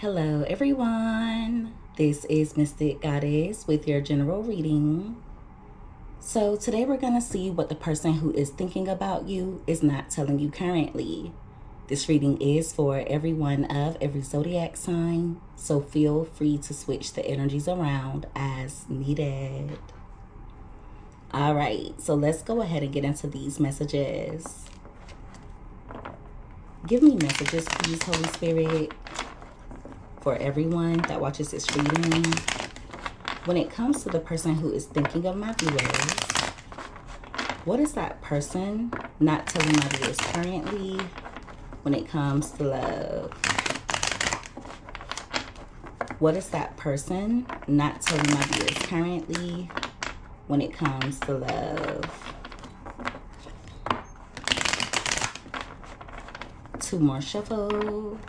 Hello everyone, this is Mystic Goddess with your general reading. So today we're going to see what the person who is thinking about you is not telling you currently. This reading is for everyone of every zodiac sign, so feel free to switch the energies around as needed. Alright, so let's go ahead and get into these messages. Give me messages, please, Holy Spirit, for everyone that watches this reading. When it comes to the person who is thinking of my viewers, what is that person not telling my viewers currently when it comes to love? What is that person not telling my viewers currently when it comes to love? 2 more shuffles.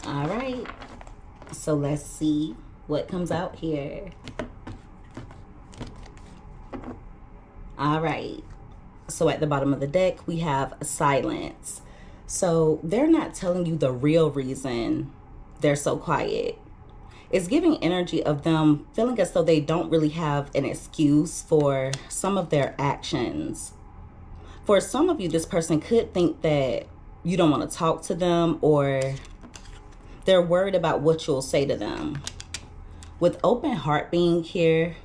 All right, so let's see what comes out here. All right, so at the bottom of the deck, we have silence. So they're not telling you the real reason they're so quiet. It's giving energy of them feeling as though they don't really have an excuse for some of their actions. For some of you, this person could think that you don't want to talk to them, or they're worried about what you'll say to them. With open heart being here,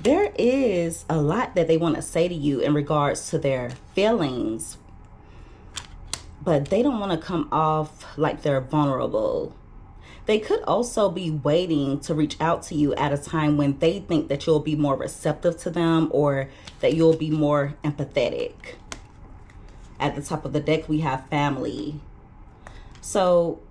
there is a lot that they want to say to you in regards to their feelings, but they don't want to come off like they're vulnerable. They could also be waiting to reach out to you at a time when they think that you'll be more receptive to them, or that you'll be more empathetic. At the top of the deck, we have family. So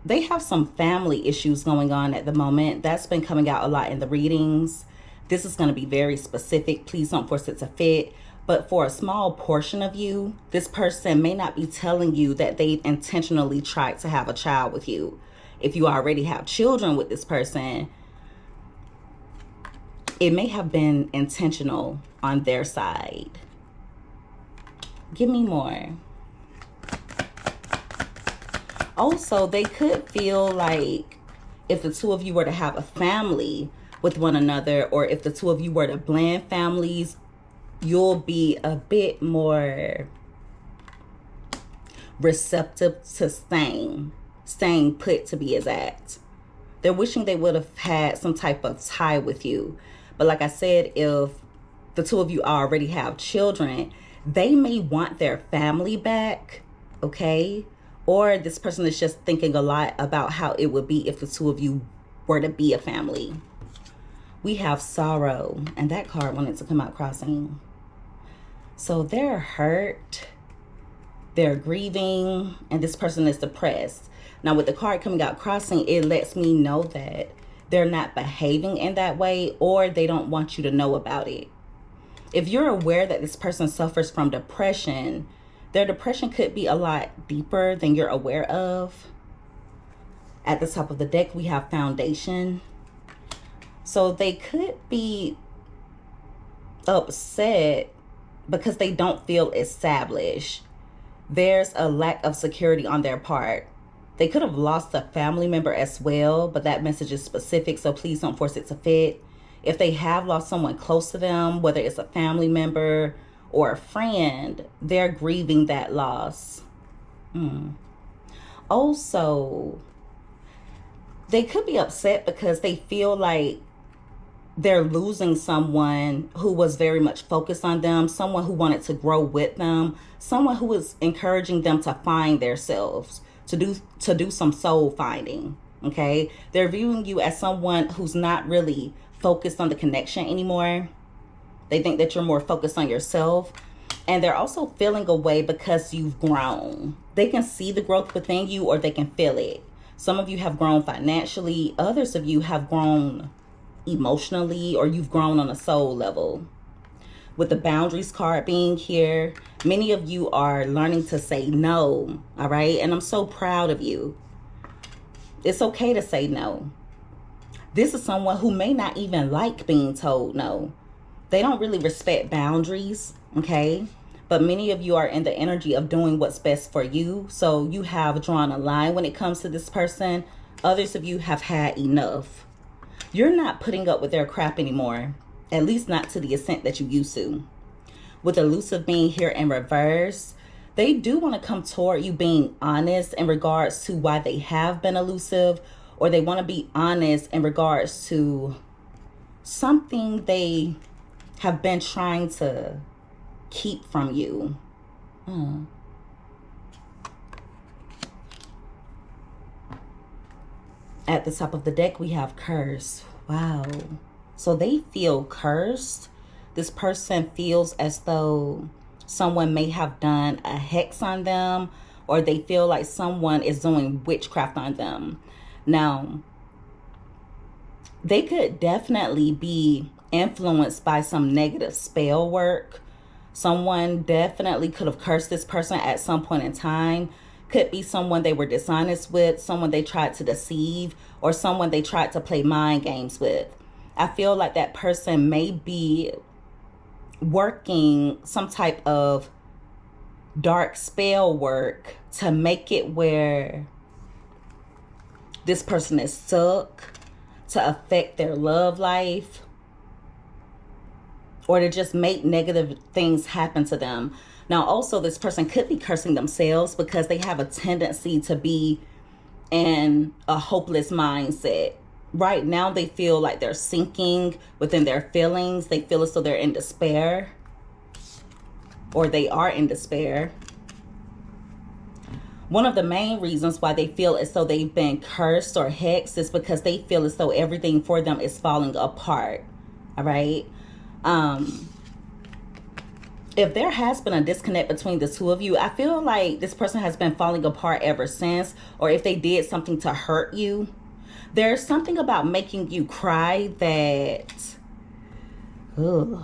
they have some family issues going on at the moment. That's been coming out a lot in the readings. This is going to be very specific. Please don't force it to fit. But for a small portion of you, this person may not be telling you that they intentionally tried to have a child with you. If you already have children with this person, it may have been intentional on their side. Give me more. Also, they could feel like if the two of you were to have a family with one another, or if the two of you were to blend families, you'll be a bit more receptive to staying put, to be exact. They're wishing they would have had some type of tie with you. But like I said, if the two of you already have children, they may want their family back, okay? Or this person is just thinking a lot about how it would be if the two of you were to be a family. We have sorrow, and that card wanted to come out crossing. So they're hurt, they're grieving, and this person is depressed. Now with the card coming out crossing, it lets me know that they're not behaving in that way, or they don't want you to know about it. If you're aware that this person suffers from depression, their depression could be a lot deeper than you're aware of. At the top of the deck, we have foundation. So they could be upset because they don't feel established. There's a lack of security on their part. They could have lost a family member as well, but that message is specific, so please don't force it to fit. If they have lost someone close to them, whether it's a family member or a friend, they're grieving that loss. Also, they could be upset because they feel like they're losing someone who was very much focused on them, someone who wanted to grow with them, someone who was encouraging them to find themselves, to do some soul finding, okay? They're viewing you as someone who's not really focused on the connection anymore. They think that you're more focused on yourself. And they're also feeling away because you've grown. They can see the growth within you, or they can feel it. Some of you have grown financially. Others of you have grown emotionally, or you've grown on a soul level. With the boundaries card being here, many of you are learning to say no, all right? And I'm so proud of you. It's okay to say no. This is someone who may not even like being told no. They don't really respect boundaries, okay? but many of you are in the energy of doing what's best for you. So you have drawn a line when it comes to this person. Others of you have had enough. You're not putting up with their crap anymore, at least not to the extent that you used to. With elusive being here in reverse, they do want to come toward you being honest in regards to why they have been elusive, or they want to be honest in regards to something they have been trying to keep from you. At the top of the deck, we have curse. Wow. So they feel cursed. This person feels as though someone may have done a hex on them, or they feel like someone is doing witchcraft on them. Now, they could definitely be influenced by some negative spell work. Someone definitely could have cursed this person at some point in time. Could be someone they were dishonest with, someone they tried to deceive, or someone they tried to play mind games with. I feel like that person may be working some type of dark spell work to make it where this person is stuck, to affect their love life, or to just make negative things happen to them. Now, also, this person could be cursing themselves because they have a tendency to be in a hopeless mindset. Right now, they feel like they're sinking within their feelings. They feel as though they're in despair, or they are in despair. One of the main reasons why they feel as though they've been cursed or hexed is because they feel as though everything for them is falling apart. All right. If there has been a disconnect between the two of you, I feel like this person has been falling apart ever since, or if they did something to hurt you, there's something about making you cry that the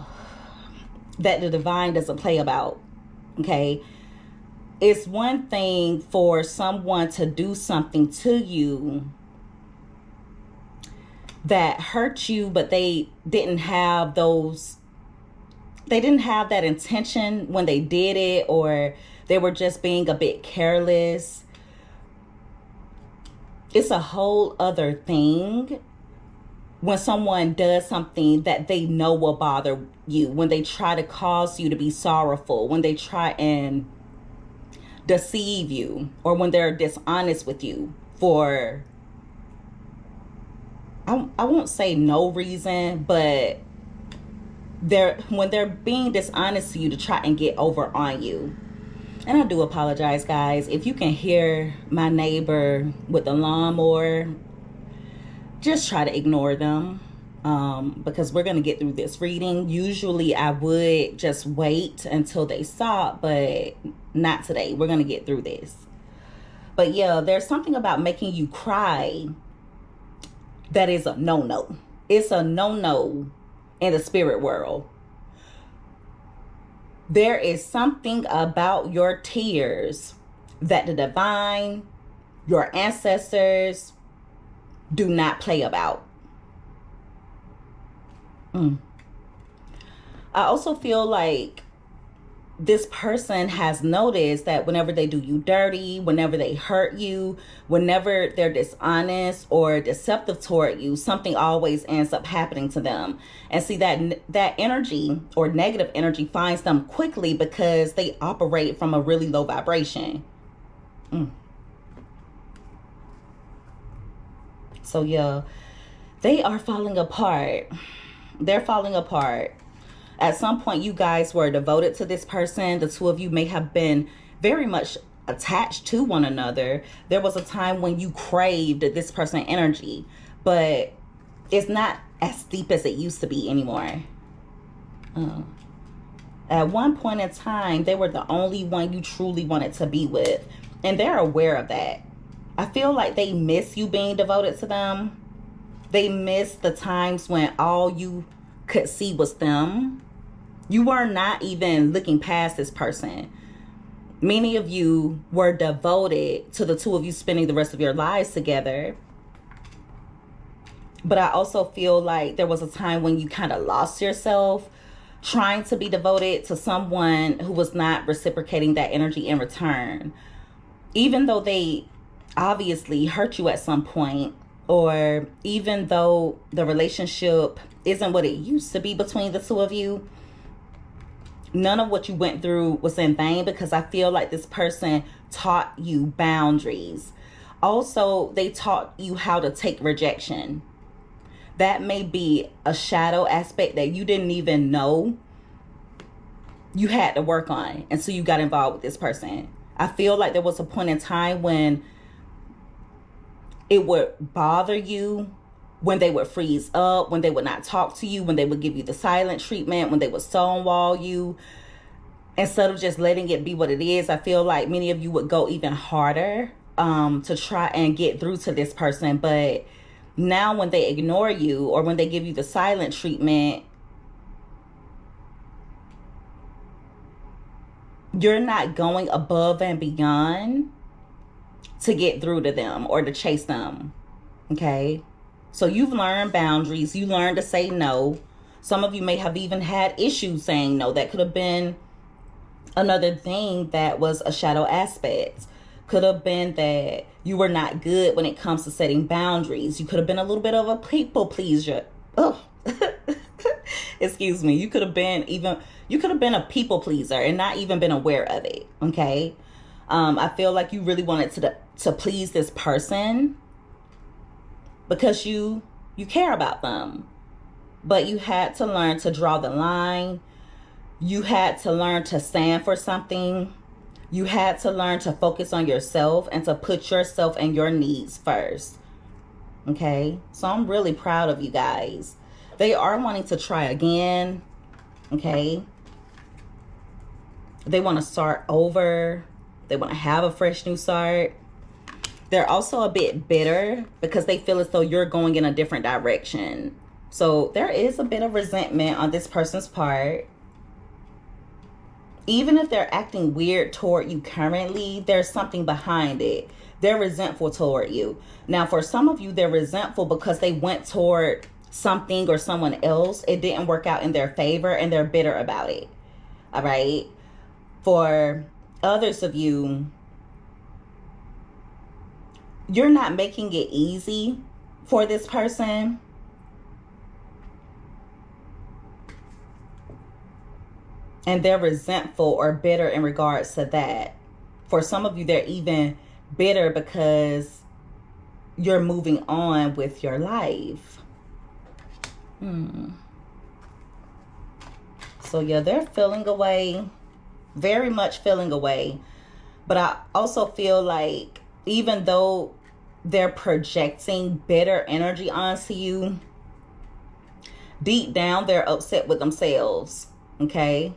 divine doesn't play about. Okay. It's one thing for someone to do something to you that hurt you, but they didn't have that intention when they did it, or they were just being a bit careless. It's a whole other thing when someone does something that they know will bother you, when they try to cause you to be sorrowful, when they try and deceive you, or when they're dishonest with you for, I won't say no reason, but when they're being dishonest to you to try and get over on you. And I do apologize, guys, if you can hear my neighbor with the lawnmower. Just try to ignore them, because we're going to get through this reading. Usually I would just wait until they stop, but not today. We're going to get through this. But yeah, there's something about making you cry that is a no-no. It's a no-no in the spirit world. There is something about your tears that the divine, your ancestors, do not play about. I also feel like this person has noticed that whenever they do you dirty, whenever they hurt you, whenever they're dishonest or deceptive toward you, something always ends up happening to them. And see, that energy or negative energy finds them quickly because they operate from a really low vibration. So yeah, they are falling apart. They're falling apart. At some point, you guys were devoted to this person. The two of you may have been very much attached to one another. There was a time when you craved this person's energy, but it's not as deep as it used to be anymore. At one point in time, they were the only one you truly wanted to be with, and they're aware of that. I feel like they miss you being devoted to them. They miss the times when all you could see was them. You were not even looking past this person. Many of you were devoted to the two of you spending the rest of your lives together. But I also feel like there was a time when you kind of lost yourself. trying to be devoted to someone who was not reciprocating that energy in return. Even though they obviously hurt you at some point, or even though the relationship isn't what it used to be between the two of you, none of what you went through was in vain, because I feel like this person taught you boundaries. Also, they taught you how to take rejection. That may be a shadow aspect that you didn't even know you had to work on until you got involved with this person. I feel like there was a point in time when it would bother you when they would freeze up, when they would not talk to you, when they would give you the silent treatment, when they would stonewall you. Instead of just letting it be what it is, I feel like many of you would go even harder to try and get through to this person. But now when they ignore you, or when they give you the silent treatment, you're not going above and beyond to get through to them or to chase them. Okay? So you've learned boundaries. You learned to say no. Some of you may have even had issues saying no. That could have been another thing that was a shadow aspect. Could have been that you were not good when it comes to setting boundaries. You could have been a little bit of a people pleaser. Oh, excuse me. You could have been a people pleaser and not even been aware of it. Okay. I feel like you really wanted to please this person because you care about them, but you had to learn to draw the line. You had to learn to stand for something. You had to learn to focus on yourself and to put yourself and your needs first. Okay? So I'm really proud of you guys. They are wanting to try again. Okay? They want to start over. They want to have a fresh new start. They're also a bit bitter because they feel as though you're going in a different direction. So there is a bit of resentment on this person's part. Even if they're acting weird toward you currently, there's something behind it. They're resentful toward you. Now, for some of you, they're resentful because they went toward something or someone else. It didn't work out in their favor and they're bitter about it. All right. For others of you, you're not making it easy for this person. And they're resentful or bitter in regards to that. For some of you, they're even bitter because you're moving on with your life. So yeah, they're feeling away. Very much feeling away. But I also feel like even though they're projecting bitter energy onto you, deep down they're upset with themselves. Okay?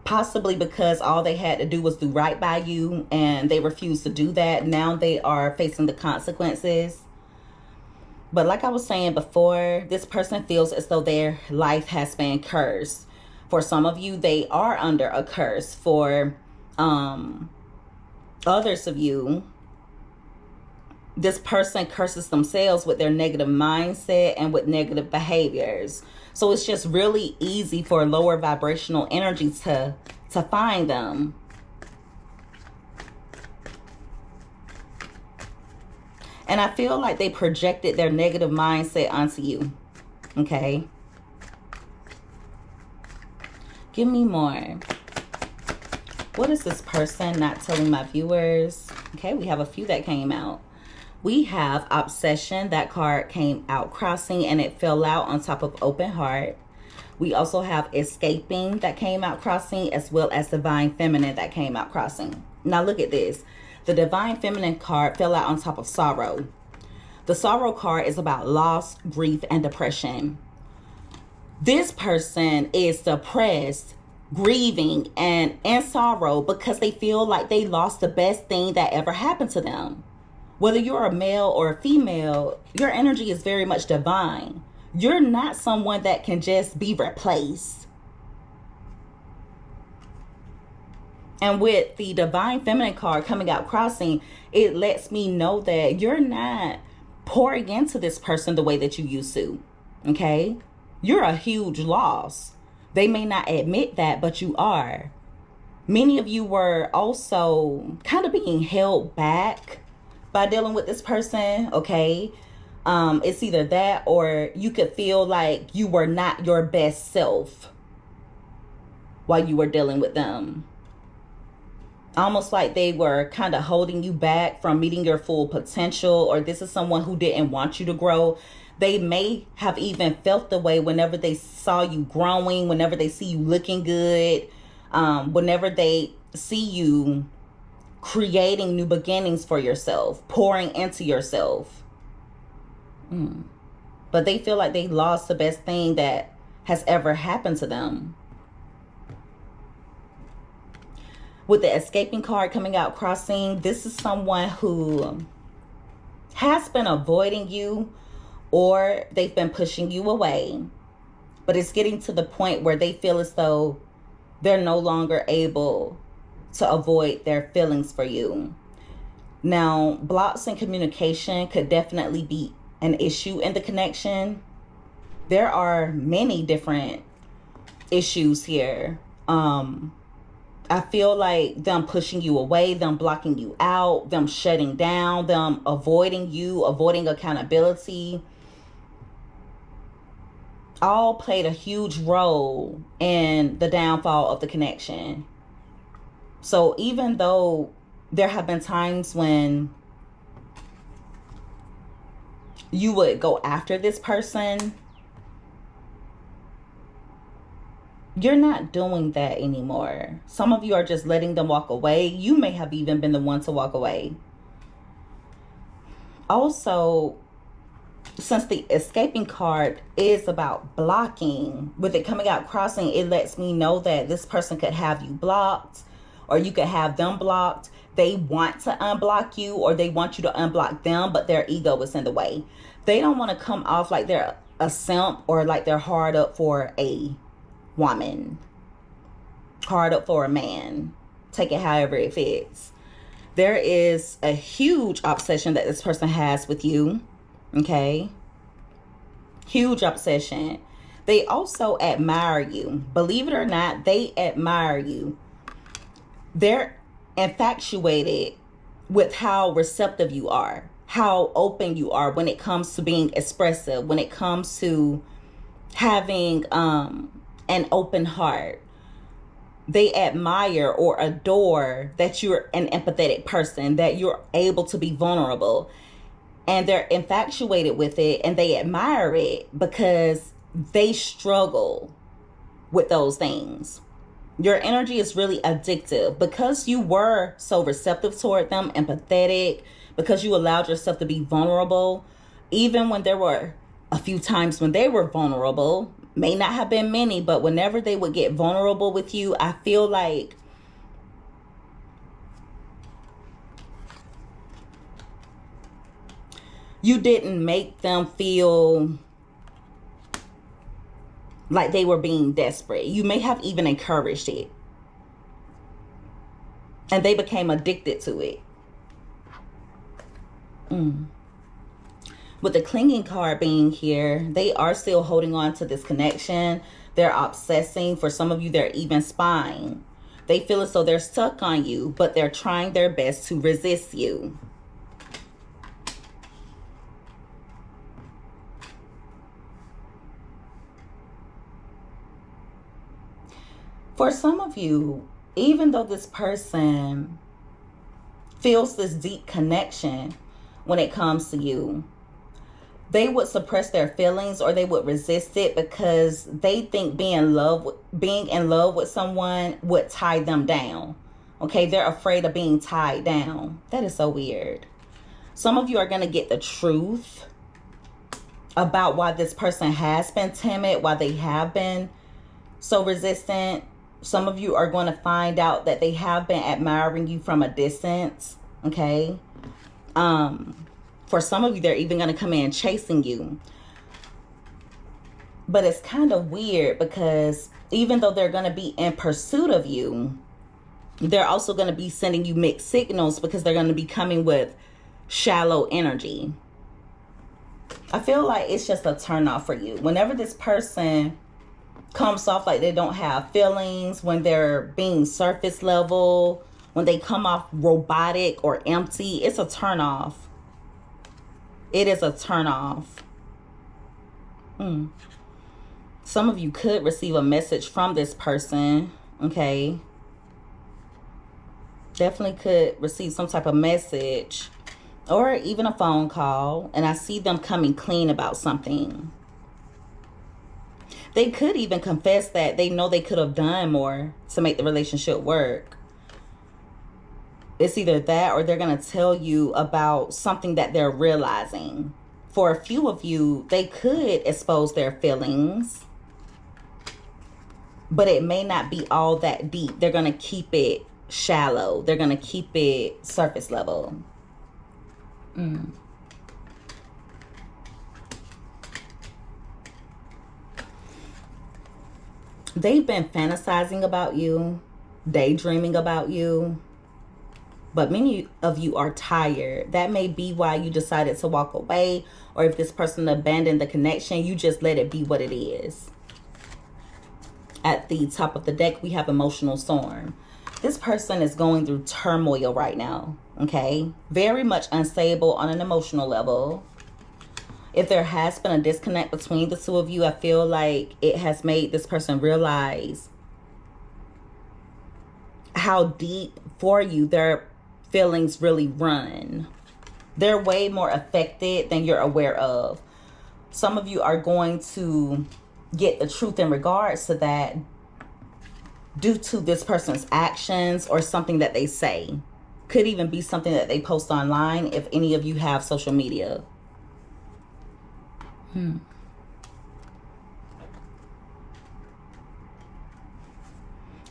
Possibly because all they had to do was do right by you and they refused to do that. Now they are facing the consequences. But like I was saying before, this person feels as though their life has been cursed. For some of you, they are under a curse. For others of you, this person curses themselves with their negative mindset and with negative behaviors. So it's just really easy for lower vibrational energy to find them. And I feel like they projected their negative mindset onto you. Okay. Give me more. What is this person not telling my viewers? Okay, we have a few that came out. We have Obsession. That card came out crossing and it fell out on top of Open Heart. We also have Escaping that came out crossing, as well as Divine Feminine that came out crossing. Now look at this. The Divine Feminine card fell out on top of Sorrow. The Sorrow card is about loss, grief, and depression. This person is depressed, grieving, and in sorrow because they feel like they lost the best thing that ever happened to them. Whether you're a male or a female, your energy is very much divine. You're not someone that can just be replaced. And with the Divine Feminine card coming out crossing, it lets me know that you're not pouring into this person the way that you used to. Okay? You're a huge loss. They may not admit that, but you are. Many of you were also kind of being held back by dealing with this person, okay? It's either that, or you could feel like you were not your best self while you were dealing with them. Almost like they were kind of holding you back from meeting your full potential, or this is someone who didn't want you to grow. They may have even felt the way whenever they saw you growing, whenever they see you looking good, whenever they see you creating new beginnings for yourself, pouring into yourself. But they feel like they lost the best thing that has ever happened to them. With the escaping card coming out crossing, this is someone who has been avoiding you, or they've been pushing you away. But it's getting to the point where they feel as though they're no longer able to avoid their feelings for you. Now, blocks in communication could definitely be an issue in the connection. There are many different issues here. I feel like them pushing you away, them blocking you out, them shutting down, them avoiding you, avoiding accountability, all played a huge role in the downfall of the connection. So even though there have been times when you would go after this person, you're not doing that anymore. Some of you are just letting them walk away. You may have even been the one to walk away. Also, since the escaping card is about blocking, with it coming out crossing, it lets me know that this person could have you blocked, or you could have them blocked. They want to unblock you, or they want you to unblock them, but their ego is in the way. They don't want to come off like they're a simp, or like they're hard up for a woman, hard up for a man. Take it however it fits. There is a huge obsession that this person has with you. Okay? Huge obsession. They also admire you. Believe it or not, they admire you. They're infatuated with how receptive you are, how open you are when it comes to being expressive, when it comes to having an open heart. They admire or adore that you're an empathetic person, that you're able to be vulnerable. And they're infatuated with it, and they admire it because they struggle with those things. Your energy is really addictive because you were so receptive toward them, empathetic, because you allowed yourself to be vulnerable. Even when there were a few times when they were vulnerable, may not have been many, but whenever they would get vulnerable with you, I feel like you didn't make them feel like they were being desperate. You may have even encouraged it. And they became addicted to it. With the clinging card being here, they are still holding on to this connection. They're obsessing. For some of you, they're even spying. They feel as though they're stuck on you, but they're trying their best to resist you. For some of you, even though this person feels this deep connection when it comes to you, they would suppress their feelings, or they would resist it because they think being in love with someone would tie them down. Okay, they're afraid of being tied down. That is so weird. Some of you are going to get the truth about why this person has been timid, why they have been so resistant. Some of you are going to find out that they have been admiring you from a distance. Okay. For some of you, they're even going to come in chasing you. But it's kind of weird because even though they're going to be in pursuit of you, they're also going to be sending you mixed signals because they're going to be coming with shallow energy. I feel like it's just a turn off for you. Whenever this person comes off like they don't have feelings, when they're being surface level, when they come off robotic or empty, it's a turn off. It is a turn off. Some of you could receive a message from this person, okay? Definitely could receive some type of message or even a phone call, and I see them coming clean about something. They could even confess that they know they could have done more to make the relationship work. It's either that or they're going to tell you about something that they're realizing. For a few of you, they could expose their feelings, but it may not be all that deep. They're going to keep it shallow. They're going to keep it surface level. They've been fantasizing about you, daydreaming about you, but many of you are tired. That may be why you decided to walk away, or if this person abandoned the connection, you just let it be what it is. At the top of the deck, we have emotional storm. This person is going through turmoil right now, okay? Very much unstable on an emotional level. If there has been a disconnect between the two of you, I feel like it has made this person realize how deep for you their feelings really run. They're way more affected than you're aware of. Some of you are going to get the truth in regards to that due to this person's actions or something that they say. Could even be something that they post online if any of you have social media.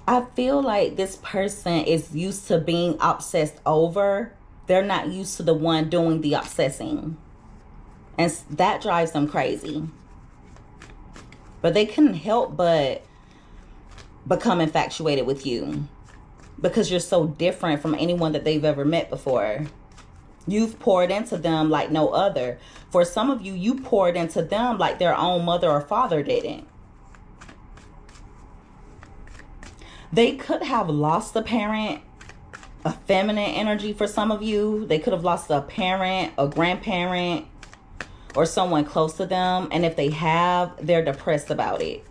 I feel like this person is used to being obsessed over. They're not used to the one doing the obsessing. And that drives them crazy. But they couldn't help but become infatuated with you because you're so different from anyone that they've ever met before. You've poured into them like no other. For some of you, you poured into them like their own mother or father didn't. They could have lost a parent, a feminine energy for some of you. They could have lost a parent, a grandparent, or someone close to them. And if they have, they're depressed about it.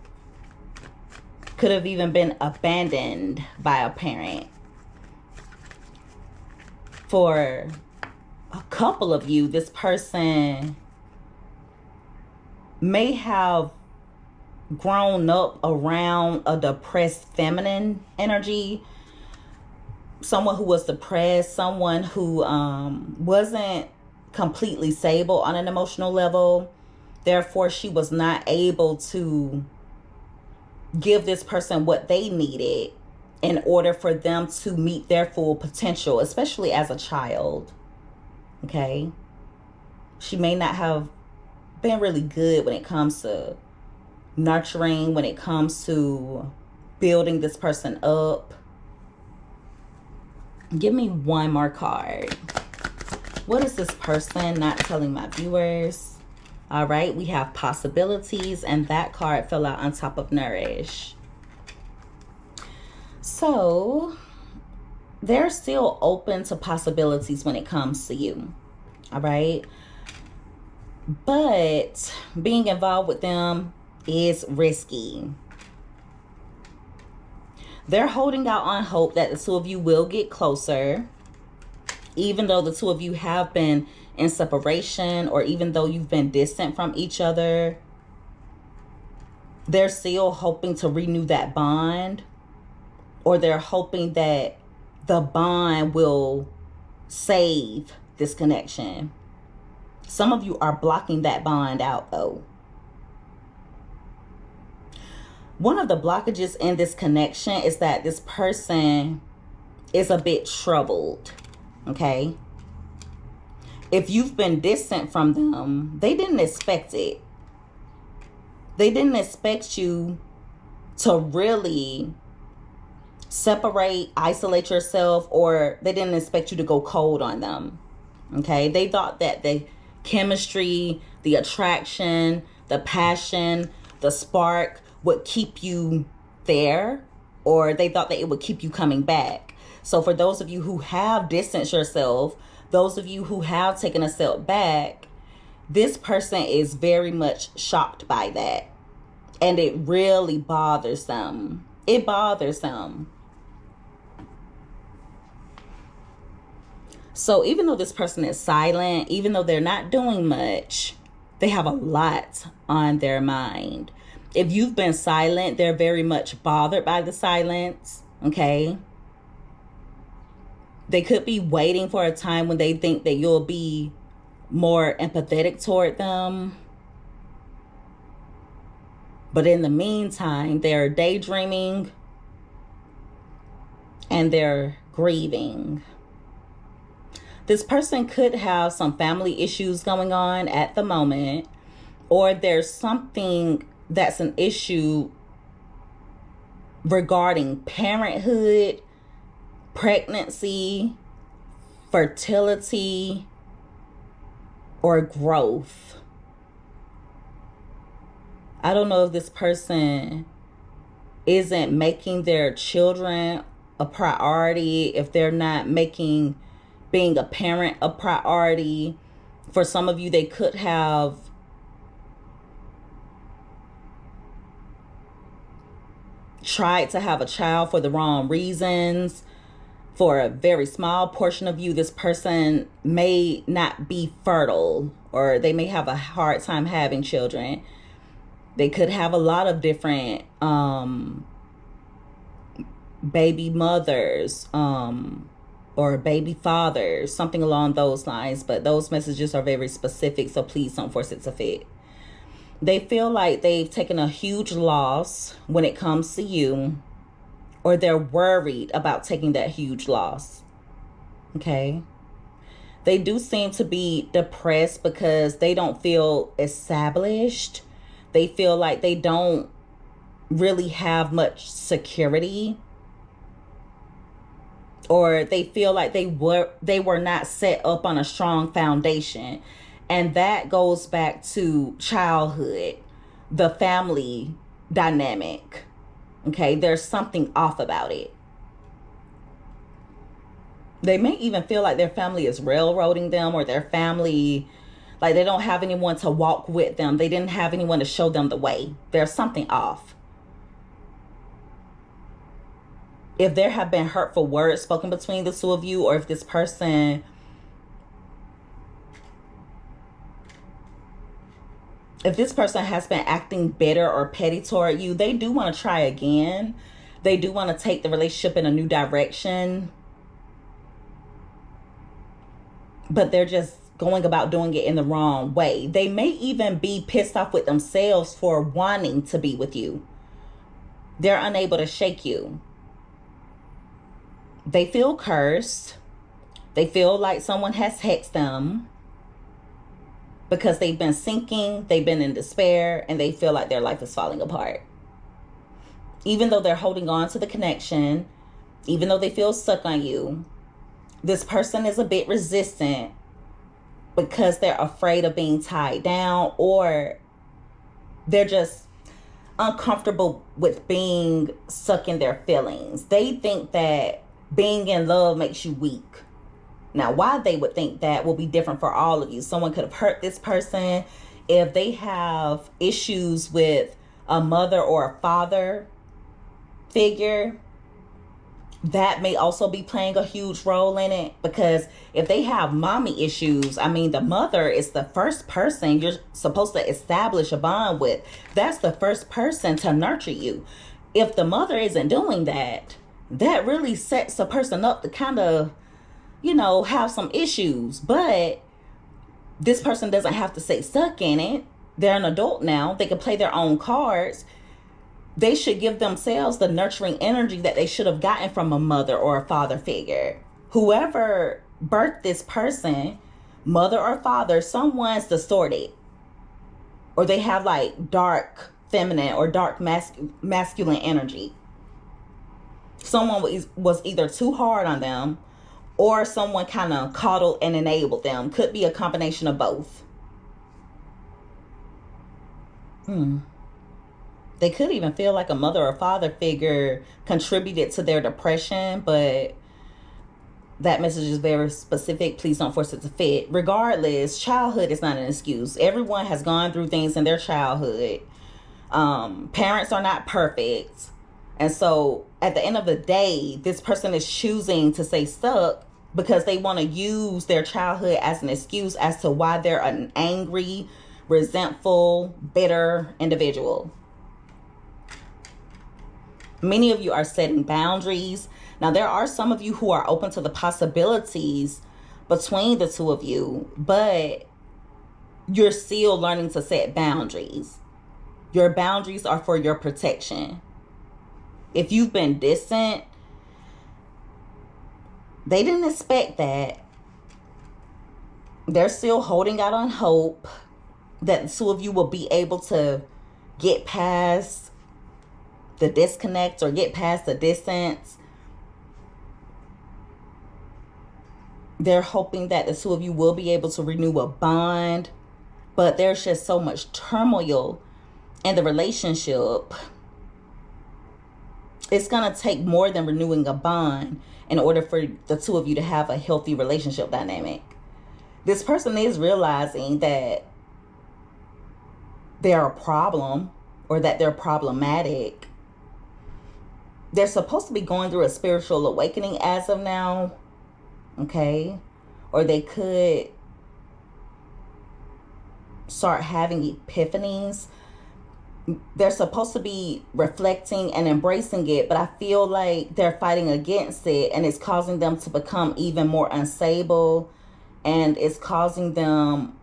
Could have even been abandoned by a parent. For a couple of you, this person may have grown up around a depressed feminine energy. Someone who was depressed, someone who wasn't completely stable on an emotional level. Therefore, she was not able to give this person what they needed in order for them to meet their full potential, especially as a child. Okay? She may not have been really good when it comes to nurturing, when it comes to building this person up. Give me one more card. What is this person not telling my viewers? All right, we have possibilities, and that card fell out on top of nourish. So they're still open to possibilities when it comes to you. All right. But being involved with them is risky. They're holding out on hope that the two of you will get closer, even though the two of you have been in separation, or even though you've been distant from each other. They're still hoping to renew that bond, or they're hoping that the bond will save this connection. Some of you are blocking that bond out, though. One of the blockages in this connection is that this person is a bit troubled, okay? If you've been distant from them, they didn't expect it. They didn't expect you to really separate, isolate yourself, or they didn't expect you to go cold on them, okay? They thought that the chemistry, the attraction, the passion, the spark would keep you there, or they thought that it would keep you coming back. So for those of you who have distanced yourself, those of you who have taken a step back, this person is very much shocked by that. And it really bothers them. It bothers them. So even though this person is silent, even though they're not doing much, they have a lot on their mind. If you've been silent, they're very much bothered by the silence, okay? They could be waiting for a time when they think that you'll be more empathetic toward them. But in the meantime, they're daydreaming and they're grieving. This person could have some family issues going on at the moment, or there's something that's an issue regarding parenthood, pregnancy, fertility, or growth. I don't know if this person isn't making their children a priority, if they're not making being a parent a priority. For some of you, they could have tried to have a child for the wrong reasons. For a very small portion of you, this person may not be fertile, or they may have a hard time having children. They could have a lot of different baby mothers or baby fathers, something along those lines. But those messages are very specific, so please don't force it to fit. They feel like they've taken a huge loss when it comes to you, or they're worried about taking that huge loss, okay? They do seem to be depressed because they don't feel established. They feel like they don't really have much security, or they feel like they were not set up on a strong foundation. And that goes back to childhood, the family dynamic. Okay, there's something off about it. They may even feel like their family is railroading them, or their family, like they don't have anyone to walk with them. They didn't have anyone to show them the way. There's something off. If there have been hurtful words spoken between the two of you, or if this person, has been acting bitter or petty toward you, they do want to try again. They do want to take the relationship in a new direction. But they're just going about doing it in the wrong way. They may even be pissed off with themselves for wanting to be with you. They're unable to shake you. They feel cursed. They feel like someone has hexed them, because they've been sinking, they've been in despair, and they feel like their life is falling apart. Even though they're holding on to the connection, even though they feel stuck on you, this person is a bit resistant because they're afraid of being tied down, or they're just uncomfortable with being stuck in their feelings. They think that being in love makes you weak. Now, why they would think that will be different for all of you. Someone could have hurt this person. If they have issues with a mother or a father figure, that may also be playing a huge role in it. Because if they have mommy issues, I mean, the mother is the first person you're supposed to establish a bond with. That's the first person to nurture you. If the mother isn't doing that, that really sets a person up to kind of, have some issues. But this person doesn't have to stay stuck in it. They're an adult now. They can play their own cards. They should give themselves the nurturing energy that they should have gotten from a mother or a father figure. Whoever birthed this person, mother or father, someone's distorted. Or they have like dark feminine or dark masculine energy. Someone was either too hard on them, or someone kind of coddled and enabled them. Could be a combination of both. They could even feel like a mother or father figure contributed to their depression, but that message is very specific. Please don't force it to fit. Regardless, childhood is not an excuse. Everyone has gone through things in their childhood. Parents are not perfect. And so at the end of the day, this person is choosing to stay stuck because they want to use their childhood as an excuse as to why they're an angry, resentful, bitter individual. Many of you are setting boundaries. Now, there are some of you who are open to the possibilities between the two of you, but you're still learning to set boundaries. Your boundaries are for your protection. If you've been distant, they didn't expect that. They're still holding out on hope that the two of you will be able to get past the disconnect or get past the distance. They're hoping that the two of you will be able to renew a bond, but there's just so much turmoil in the relationship. It's going to take more than renewing a bond in order for the two of you to have a healthy relationship dynamic. This person is realizing that they're a problem or that they're problematic. They're supposed to be going through a spiritual awakening as of now, okay? Or they could start having epiphanies. They're supposed to be reflecting and embracing it, but I feel like they're fighting against it, and it's causing them to become even more unstable, and it's causing them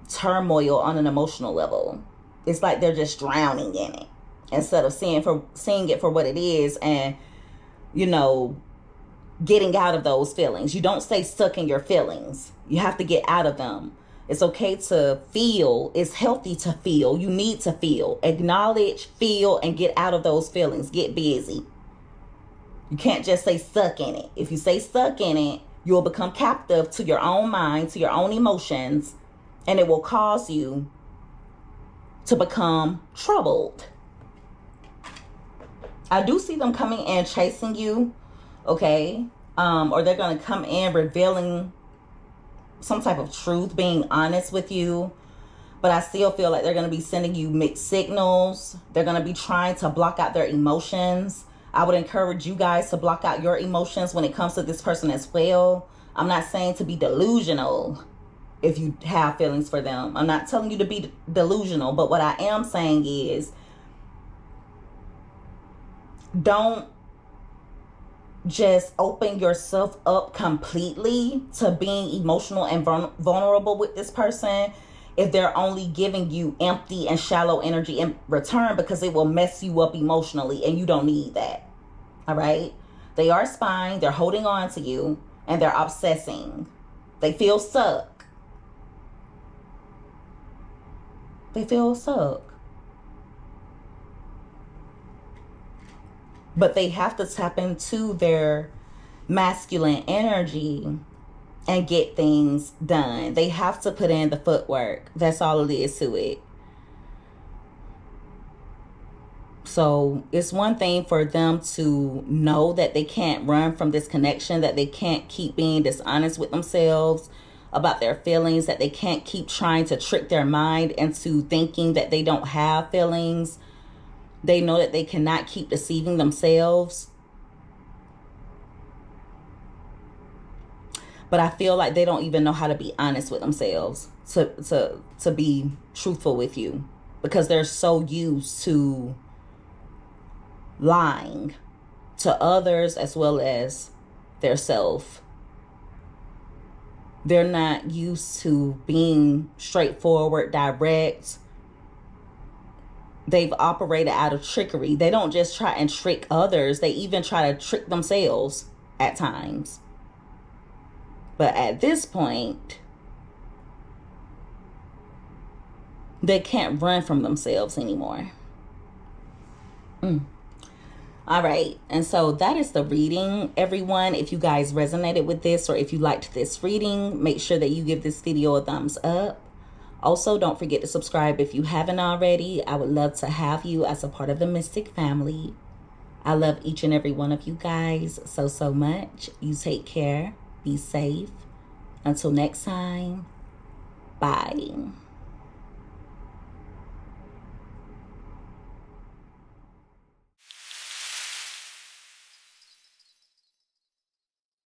turmoil on an emotional level. It's like they're just drowning in it instead of seeing it for what it is and, getting out of those feelings. You don't stay stuck in your feelings. You have to get out of them. It's okay to feel. It's healthy to feel. You need to feel. Acknowledge, feel, and get out of those feelings. Get busy. You can't just stay stuck in it. If you stay stuck in it, you'll become captive to your own mind, to your own emotions, and it will cause you to become troubled. I do see them coming in chasing you, okay? Or they're going to come in revealing some type of truth, being honest with you. But I still feel like they're going to be sending you mixed signals. They're going to be trying to block out their emotions. I would encourage you guys to block out your emotions when it comes to this person as well. I'm not saying to be delusional if you have feelings for them. I'm not telling you to be delusional. But what I am saying is, don't just open yourself up completely to being emotional and vulnerable with this person if they're only giving you empty and shallow energy in return, because it will mess you up emotionally and you don't need that. All right? They are spying, they're holding on to you, and they're obsessing. They feel stuck. They feel stuck. But they have to tap into their masculine energy and get things done. They have to put in the footwork. That's all it is to it. So it's one thing for them to know that they can't run from this connection, that they can't keep being dishonest with themselves about their feelings, that they can't keep trying to trick their mind into thinking that they don't have feelings. They know that they cannot keep deceiving themselves. But I feel like they don't even know how to be honest with themselves, to be truthful with you, because they're so used to lying to others as well as their self. They're not used to being straightforward, direct. They've operated out of trickery. They don't just try and trick others. They even try to trick themselves at times. But at this point, they can't run from themselves anymore. All right. And so that is the reading, everyone. If you guys resonated with this or if you liked this reading, make sure that you give this video a thumbs up. Also, don't forget to subscribe if you haven't already. I would love to have you as a part of the Mystic family. I love each and every one of you guys so, so much. You take care. Be safe. Until next time, bye.